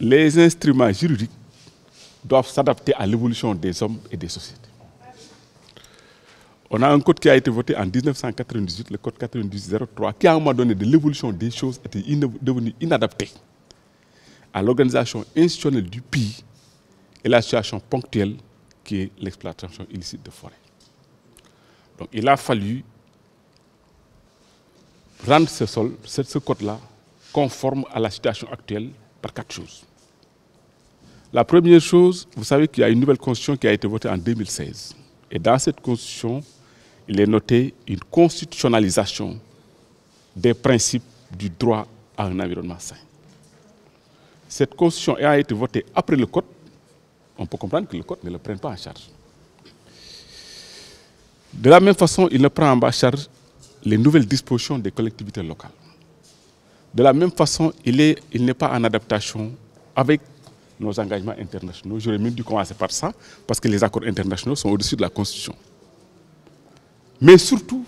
les instruments juridiques doivent s'adapter à l'évolution des hommes et des sociétés. On a un code qui a été voté en 1998, le code 98-03, qui à un moment donné de l'évolution des choses était devenu inadapté à l'organisation institutionnelle du pays et la situation ponctuelle qui est l'exploitation illicite de forêt. Donc il a fallu rendre ce code-là conforme à la situation actuelle par 4 choses. La première chose, vous savez qu'il y a une nouvelle constitution qui a été votée en 2016. Et dans cette constitution, il est noté une constitutionnalisation des principes du droit à un environnement sain. Cette constitution a été votée après le code. On peut comprendre que le code ne le prenne pas en charge. De la même façon, il ne prend en charge les nouvelles dispositions des collectivités locales. De la même façon, il n'est pas en adaptation avec nos engagements internationaux. J'aurais même dû commencer par ça, parce que les accords internationaux sont au-dessus de la Constitution. Mais surtout,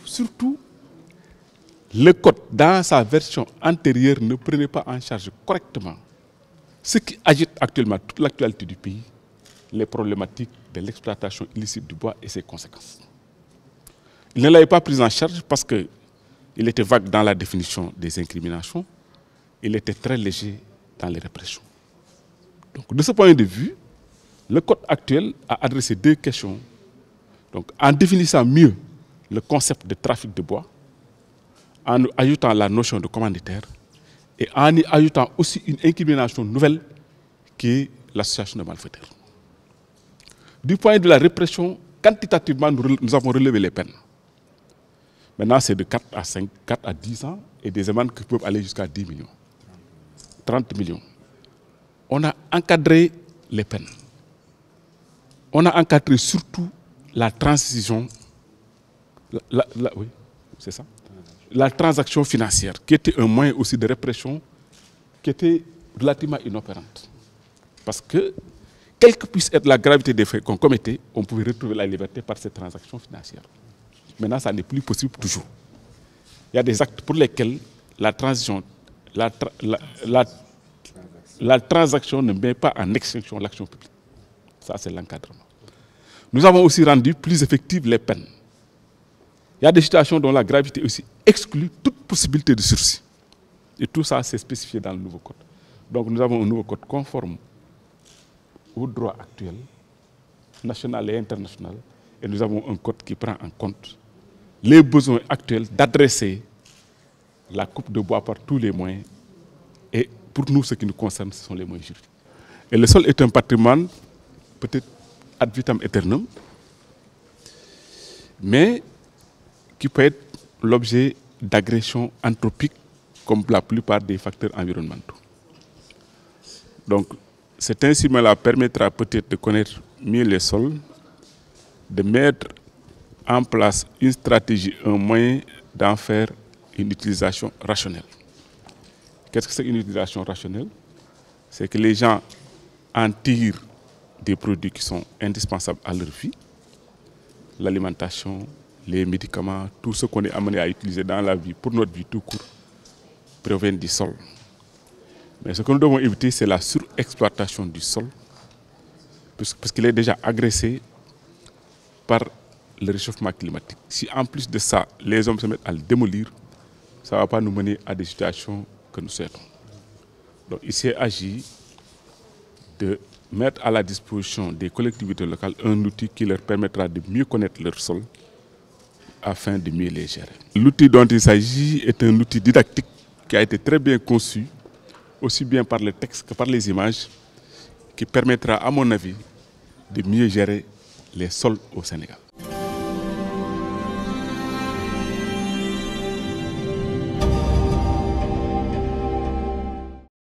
le code, dans sa version antérieure, ne prenait pas en charge correctement ce qui agite actuellement toute l'actualité du pays, les problématiques de l'exploitation illicite du bois et ses conséquences. Il ne l'avait pas pris en charge parce qu'il était vague dans la définition des incriminations, il était très léger dans les répressions. Donc, de ce point de vue, le code actuel a adressé 2 questions. Donc, en définissant mieux le concept de trafic de bois, en ajoutant la notion de commanditaire et en y ajoutant aussi une incrimination nouvelle qui est l'association de malfaiteurs. Du point de vue de la répression, quantitativement, nous avons relevé les peines. Maintenant, c'est de 4 à 10 ans et des amendes qui peuvent aller jusqu'à 10 millions, 30 millions. On a encadré les peines. On a encadré surtout la transition, oui, c'est ça, la transaction financière, qui était un moyen aussi de répression, qui était relativement inopérante. Parce que, quelle que puisse être la gravité des faits qu'on commettait, on pouvait retrouver la liberté par ces transactions financières. Maintenant, ça n'est plus possible toujours. Il y a des actes pour lesquels la transaction ne met pas en extinction l'action publique. Ça, c'est l'encadrement. Nous avons aussi rendu plus effectives les peines. Il y a des situations dont la gravité aussi exclut toute possibilité de sursis. Et tout ça, c'est spécifié dans le nouveau code. Donc, nous avons un nouveau code conforme au droit actuel, national et international, et nous avons un code qui prend en compte les besoins actuels d'adresser la coupe de bois par tous les moyens. Et pour nous, ce qui nous concerne, ce sont les moyens juridiques. Et le sol est un patrimoine, peut-être ad vitam aeternum, mais qui peut être l'objet d'agressions anthropiques comme la plupart des facteurs environnementaux. Donc, cet instrument-là permettra peut-être de connaître mieux les sols, de mettre en place une stratégie, un moyen d'en faire une utilisation rationnelle. Qu'est-ce que c'est une utilisation rationnelle? C'est que les gens en tirent des produits qui sont indispensables à leur vie, l'alimentation, les médicaments, tout ce qu'on est amené à utiliser dans la vie, pour notre vie tout court, provient du sol. Mais ce que nous devons éviter, c'est la surexploitation du sol, parce qu'il est déjà agressé par le réchauffement climatique. Si en plus de ça, les hommes se mettent à le démolir, ça ne va pas nous mener à des situations que nous souhaitons. Donc il s'est agi de mettre à la disposition des collectivités locales un outil qui leur permettra de mieux connaître leur sol afin de mieux les gérer. L'outil dont il s'agit est un outil didactique qui a été très bien conçu, aussi bien par le texte que par les images, qui permettra, à mon avis, de mieux gérer les sols au Sénégal.